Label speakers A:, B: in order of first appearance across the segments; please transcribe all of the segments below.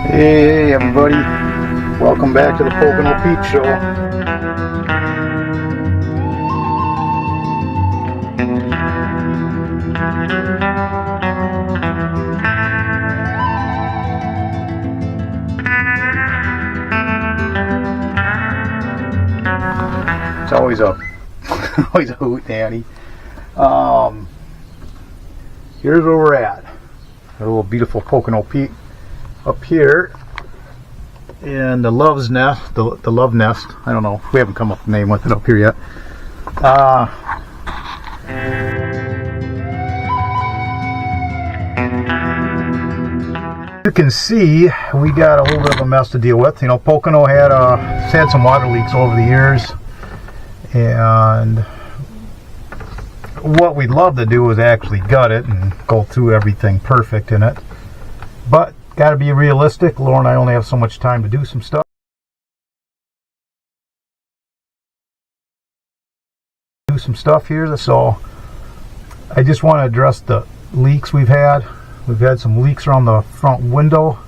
A: Hey everybody, welcome back to the Pocono Pete Show. It's always always a hoot nanny. Here's where we're at. A little beautiful Pocono Pete up here in the Love's Nest, the Love Nest. I don't know. We haven't come up with a name with it up here yet. You can see we got a little bit of a mess to deal with. You know, Pocono had some water leaks over the years, and what we'd love to do is actually gut it and go through everything perfect in it. But got to be realistic. Laura and I only have so much time to do some stuff. Here, so I just want to address the leaks we've had. We've had some leaks around the front window.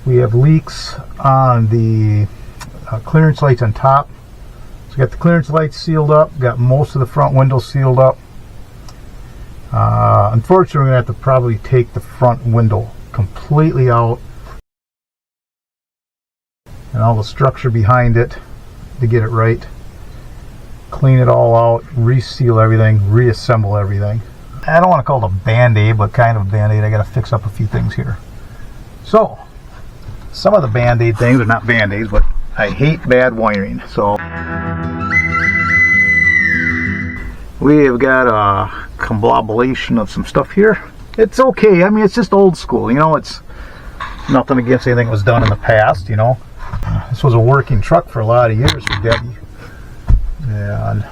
A: We have leaks on the clearance lights on top. So we got the clearance lights sealed up, got most of the front windows sealed up. Unfortunately, we're going to have to probably take the front window completely out and all the structure behind it to get it right. Clean it all out, reseal everything, reassemble everything. I don't want to call it a band-aid, but kind of a band-aid. I got to fix up a few things here. So, some of the band-aid things are not band-aids, but I hate bad wiring. So, we have got a conglomeration of some stuff here. It's okay. I mean, it's just old school. You know, it's nothing against anything that was done in the past, you know. This was a working truck for a lot of years for Debbie. And,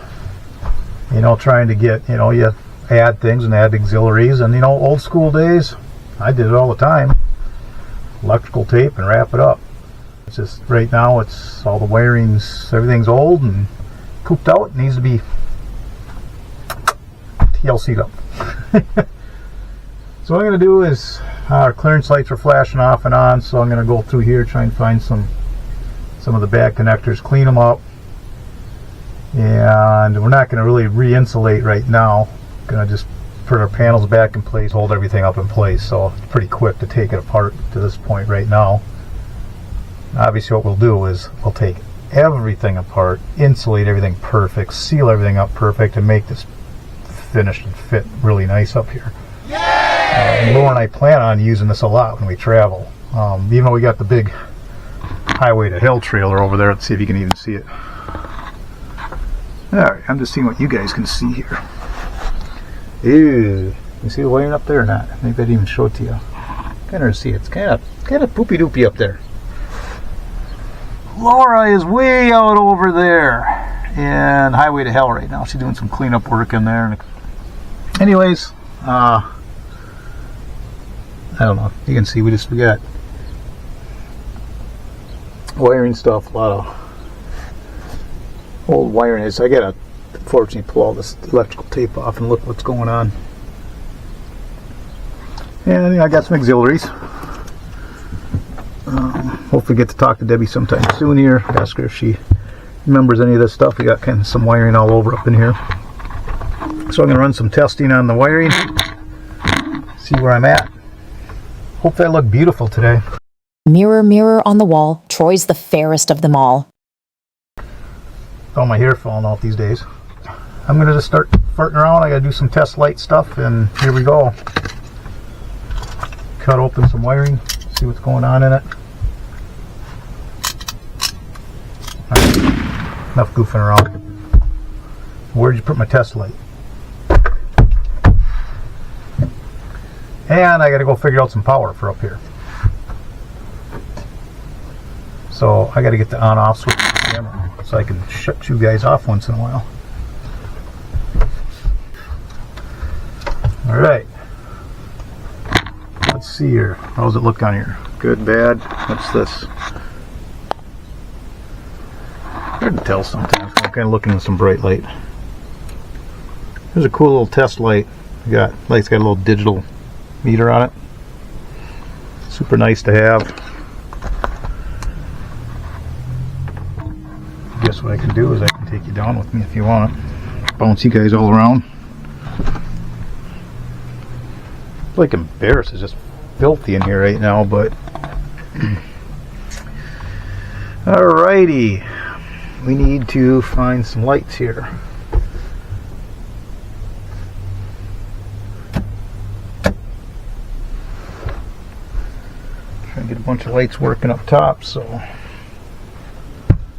A: you know, trying to get, you know, you add things and add auxiliaries. And, you know, old school days, I did it all the time. Electrical tape and wrap it up. It's just, right now, it's all the wirings, everything's old and pooped out. It needs to be TLC'd up. So what I'm going to do is, our clearance lights are flashing off and on, so I'm going to go through here, try and find some of the bad connectors, clean them up. And we're not going to really re-insulate right now. Going to just put our panels back in place, hold everything up in place. So it's pretty quick to take it apart to this point right now. Obviously what we'll do is we'll take everything apart, insulate everything perfect, seal everything up perfect, and make this finished and fit really nice up here. Laura and I plan on using this a lot when we travel. Even though we got the big highway to hell trailer over there. Let's see if you can even see it. Alright, I'm just seeing what you guys can see here. Ew. You see the wiring up there or not? Maybe I didn't even show it to you. Kind of see it. It's kind of poopy doopy up there. Laura is way out over there in highway to hell right now. She's doing some cleanup work in there. Anyways, I don't know. You can see we got wiring stuff, a lot of old wiring. I gotta unfortunately pull all this electrical tape off and look what's going on. And I got some auxiliaries. Hopefully get to talk to Debbie sometime soon here. Ask her if she remembers any of this stuff. We got kind of some wiring all over up in here. So I'm going to run some testing on the wiring, see where I'm at. Hope I look beautiful today.
B: Mirror, mirror on the wall, Troy's the fairest of them all.
A: All my hair falling off these days. I'm going to just start farting around. I got to do some test light stuff, and here we go. Cut open some wiring, see what's going on in it. Right. Enough goofing around. Where'd you put my test light? And I got to go figure out some power for up here. So I got to get the on-off switch on the camera so I can shut you guys off once in a while. All right. Let's see here. How's it look on here? Good, bad? What's this? Hard to tell sometimes. I'm kind of looking at some bright light. Here's a cool little test light. Light's got a little digital meter on it. Super nice to have. I can do is I can take you down with me if you want. Bounce you guys all around. Like embarrassed, it's just filthy in here right now, but alrighty, we need to find some lights here. Try and get a bunch of lights working up top, so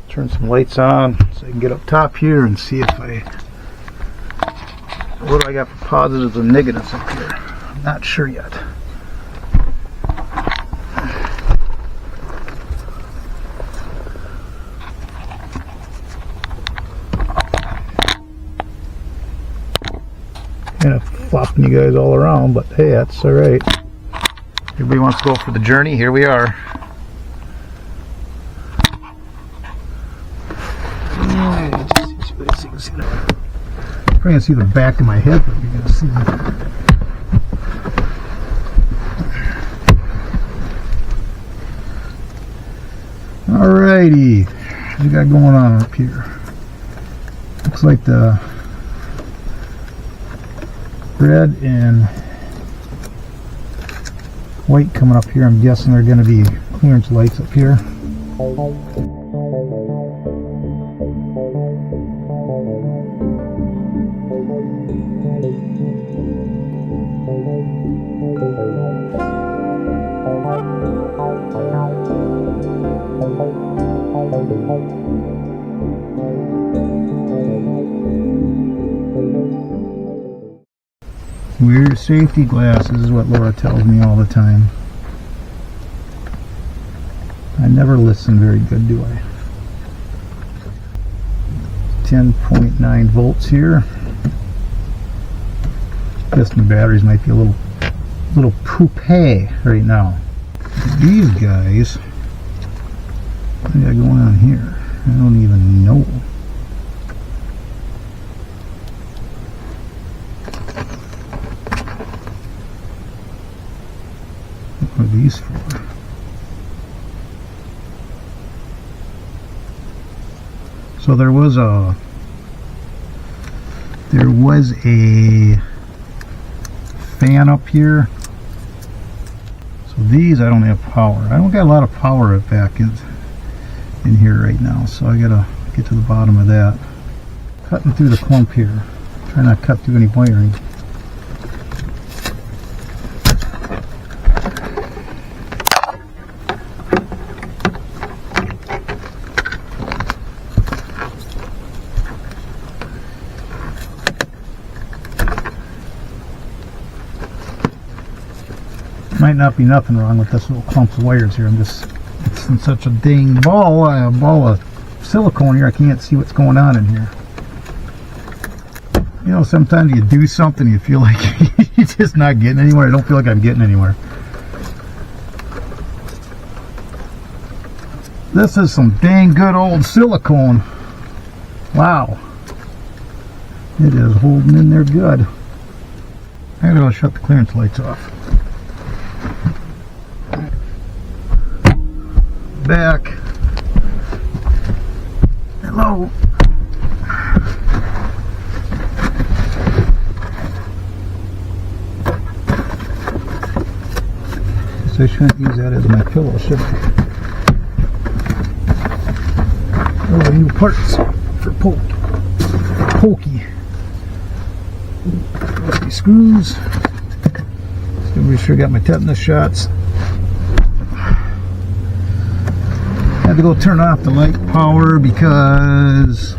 A: turn some lights on so I can get up top here and see if what do I got for positives and negatives up here. I'm not sure yet. Kind of flopping you guys all around, but hey, that's alright. Everybody wants to go for the journey. Here we are. Probably gonna see the back of my head, but you're gonna see. Alrighty, what we got going on up here? Looks like the red and white coming up here. I'm guessing they're going to be clearance lights up here. Wear your safety glasses is what Laura tells me all the time. I never listen very good, do I? 10.9 volts here. Guess my batteries might be a little poopy right now. These guys, what do I got going on here? I don't even know. What are these for? So there was a fan up here. So these I don't have power. I don't got a lot of power back in here right now, so I gotta get to the bottom of that. Cutting through the clump here. Try not to cut through any wiring. Might not be nothing wrong with this little clump of wires here. It's in such a dang ball of silicone here, I can't see what's going on in here. You know, sometimes you do something, you feel like you're just not getting anywhere. I don't feel like I'm getting anywhere. This is some dang good old silicone. Wow. It is holding in there good. I gotta shut the clearance lights off. Back. Hello. Guess I shouldn't use that as my pillow, should I? Oh, new parts for Pokey. Rusty screws. Still be sure I got my tetanus shots. Had to go turn off the light power because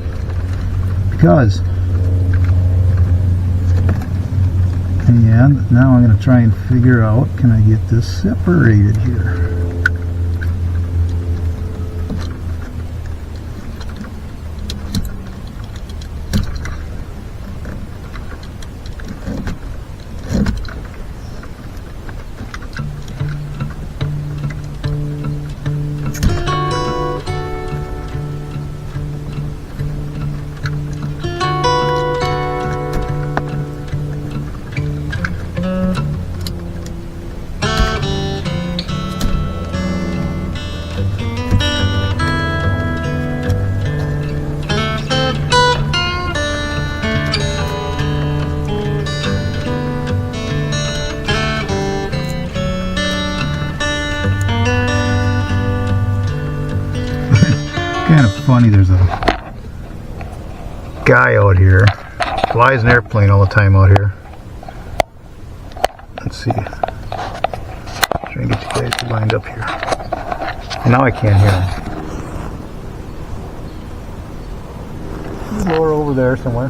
A: and now I'm going to try and figure out, can I get this separated here? kind of funny. There's a guy out here, flies an airplane all the time out here. Let's see. Try and get you guys lined up here. Now I can't hear him. Lower over there somewhere.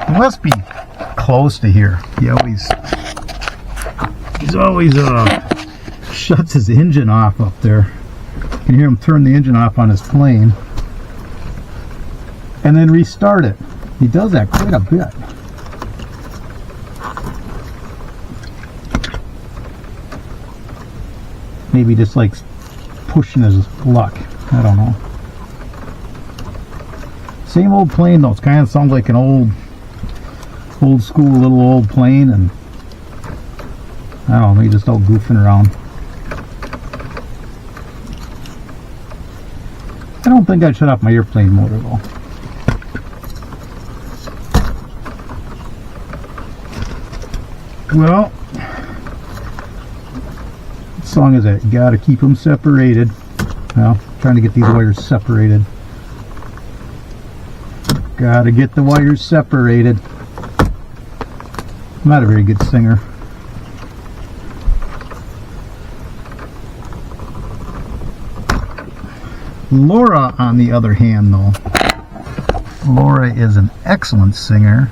A: He must be close to here. He's always shuts his engine off up there. You can hear him turn the engine off on his plane and then restart it. He does that quite a bit. Maybe just likes pushing his luck. I don't know. Same old plane though. It kind of sounds like an old school little old plane, and I don't know, maybe just all goofing around. I don't think I'd shut off my airplane motor though. Well, what song is that? Gotta keep them separated. Well, trying to get these wires separated. Gotta get the wires separated. I'm not a very good singer. Laura, on the other hand, though, Laura is an excellent singer,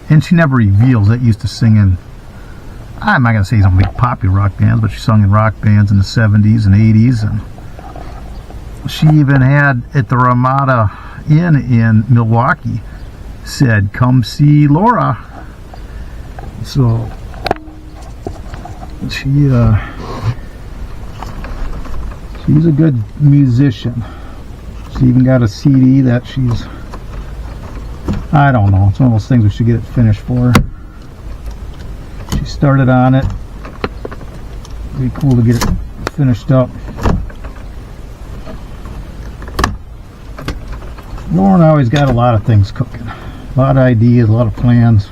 A: and she never reveals it. Used to sing in, I'm not going to say some big popular rock bands, but she sung in rock bands in the 70s and 80s, and she even had at the Ramada Inn in Milwaukee said, "Come see Laura." So she's a good musician. She even got a CD that she's, I don't know, it's one of those things we should get it finished for her. She started on it. It'd be cool to get it finished up. Lauren always got a lot of things cooking. A lot of ideas, a lot of plans.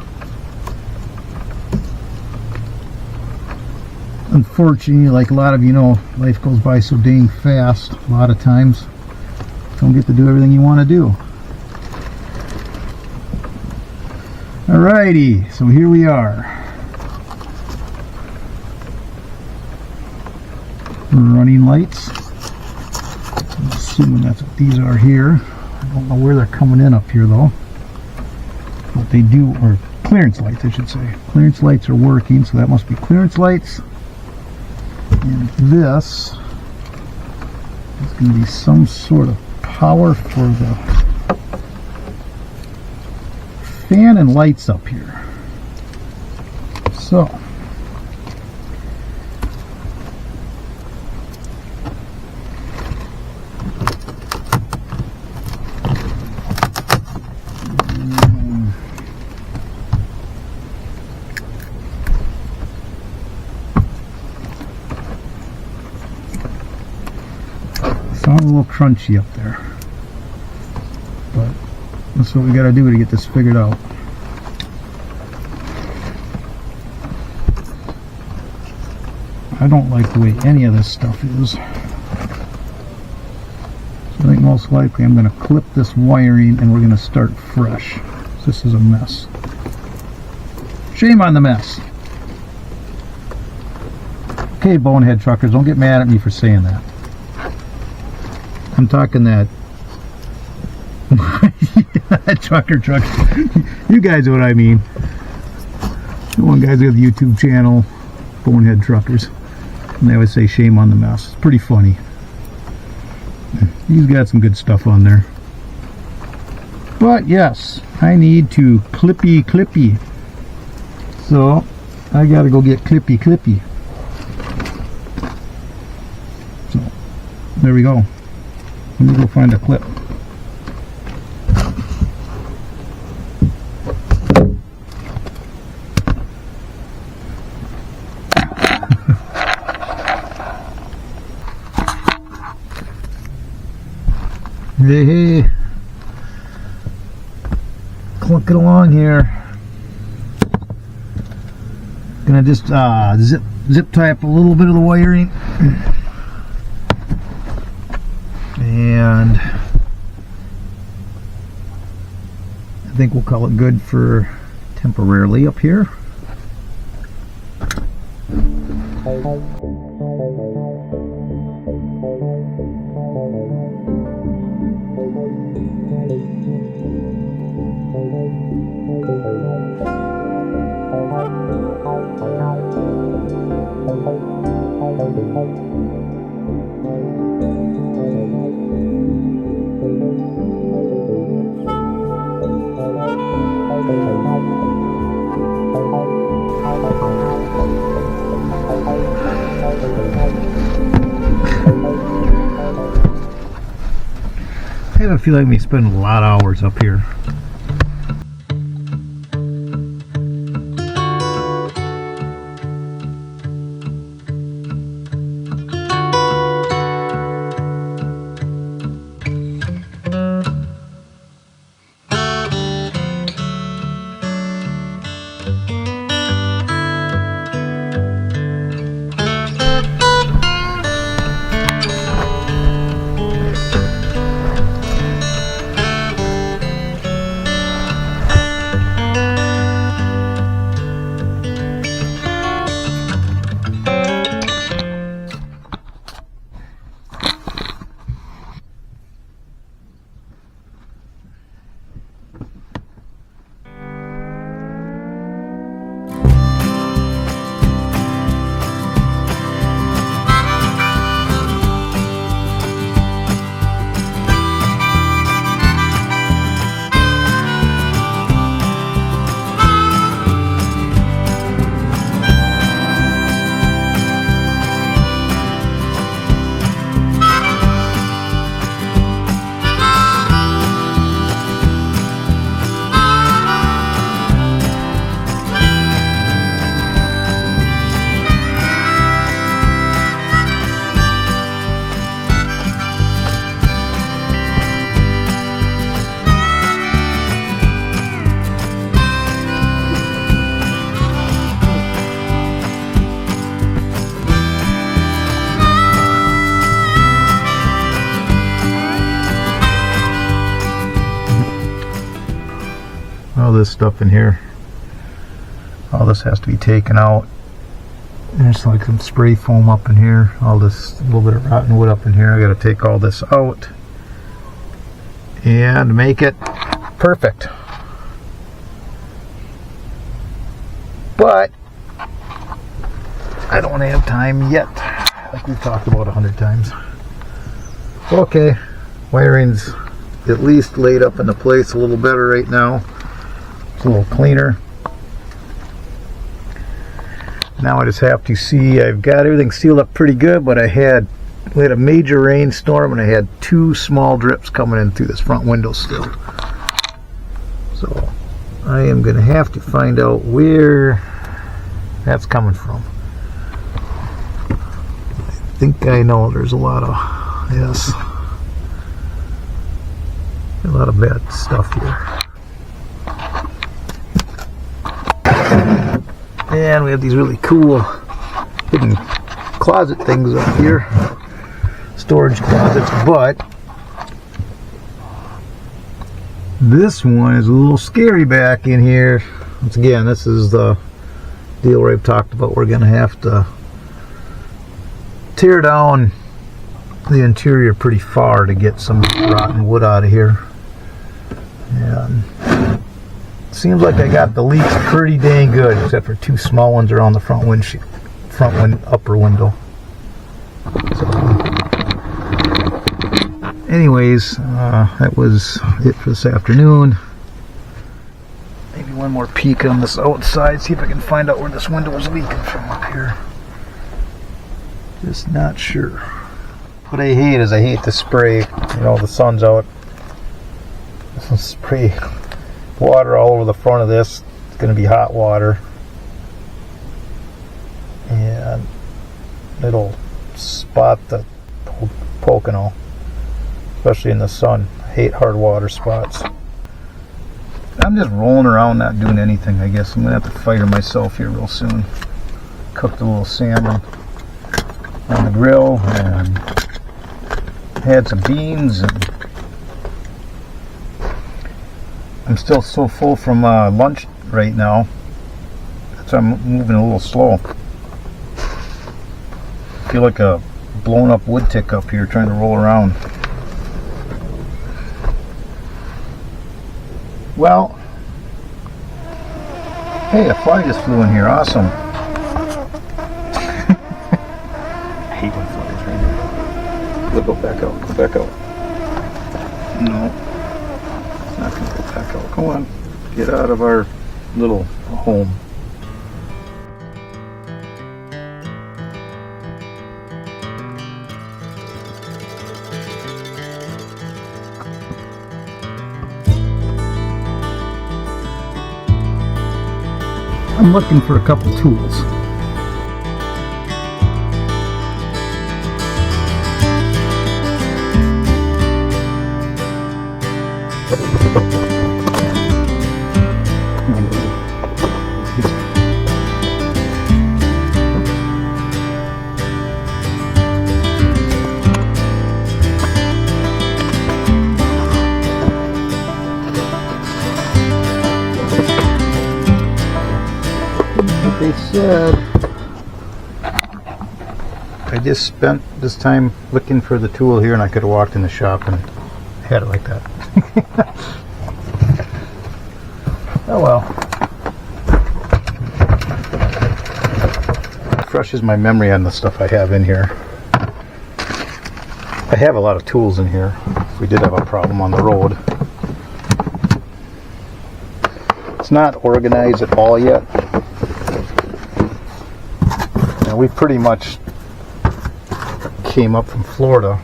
A: Unfortunately, like a lot of you know, life goes by so dang fast. A lot of times, don't get to do everything you want to do. Alrighty, so here we are. Running lights. I'm assuming that's what these are here. I don't know where they're coming in up here though. What they do, or clearance lights I should say. Clearance lights are working, so that must be clearance lights. And this is going to be some sort of power for the fan and lights up here. So sounds a little crunchy up there, but that's what we got to do to get this figured out. I don't like the way any of this stuff is. So I think most likely I'm going to clip this wiring and we're going to start fresh. This is a mess. Shame on the mess. Okay, bonehead truckers, don't get mad at me for saying that. I'm talking that trucker. You guys know what I mean. The one guy's got a YouTube channel, Bonehead Truckers, and they always say shame on the mess. It's pretty funny. He's got some good stuff on there. But yes, I need to clippy. So I gotta go get clippy. So there we go. Let me go find a clip. Hey, clunking along here. Gonna just zip tie up a little bit of the wiring, and I think we'll call it good for temporarily up here. I have a feeling we spend a lot of hours up here. All this stuff in here, all this has to be taken out. There's like some spray foam up in here, all this little bit of rotten wood up in here. I got to take all this out and make it perfect. But I don't have time yet, like we've talked about 100 times. Okay, wiring's at least laid up into place a little better right now. It's a little cleaner. Now I just have to see, I've got everything sealed up pretty good, but we had a major rainstorm and I had 2 small drips coming in through this front window still. So I am going to have to find out where that's coming from. I think I know there's a lot of, yes, a lot of bad stuff here. And we have these really cool hidden closet things up here, storage closets, but this one is a little scary back in here. Once again, this is the deal where I've talked about we're going to have to tear down the interior pretty far to get some rotten wood out of here. And seems like I got the leaks pretty dang good, except for 2 small ones around the front upper window. So, anyways, that was it for this afternoon. Maybe one more peek on this outside, see if I can find out where this window is leaking from up here. Just not sure. What I hate is I hate to spray, you know, the sun's out. Spray water all over the front of this. It's going to be hot water, and it'll spot the Pocono, especially in the sun. I hate hard water spots. I'm just rolling around not doing anything. I guess I'm going to have to fire myself here real soon. cooked a little salmon on the grill and had some beans, and I'm still so full from lunch right now, so I'm moving a little slow. I feel like a blown up wood tick up here trying to roll around. Well, hey, a fly just flew in here. Awesome. I hate when flies right here. We'll go back out. Go back out. No. It's not going to go back out. Come on. Get out of our little home. I'm looking for a couple tools. They said I just spent this time looking for the tool here, and I could have walked in the shop and had it like that. Oh well. Refreshes my memory on the stuff I have in here. I have a lot of tools in here if we did have a problem on the road. It's not organized at all yet. We pretty much came up from Florida.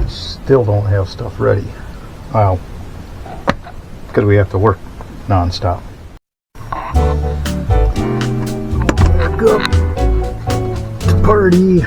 A: Still don't have stuff ready. Wow. Because we have to work non-stop. Back up to party.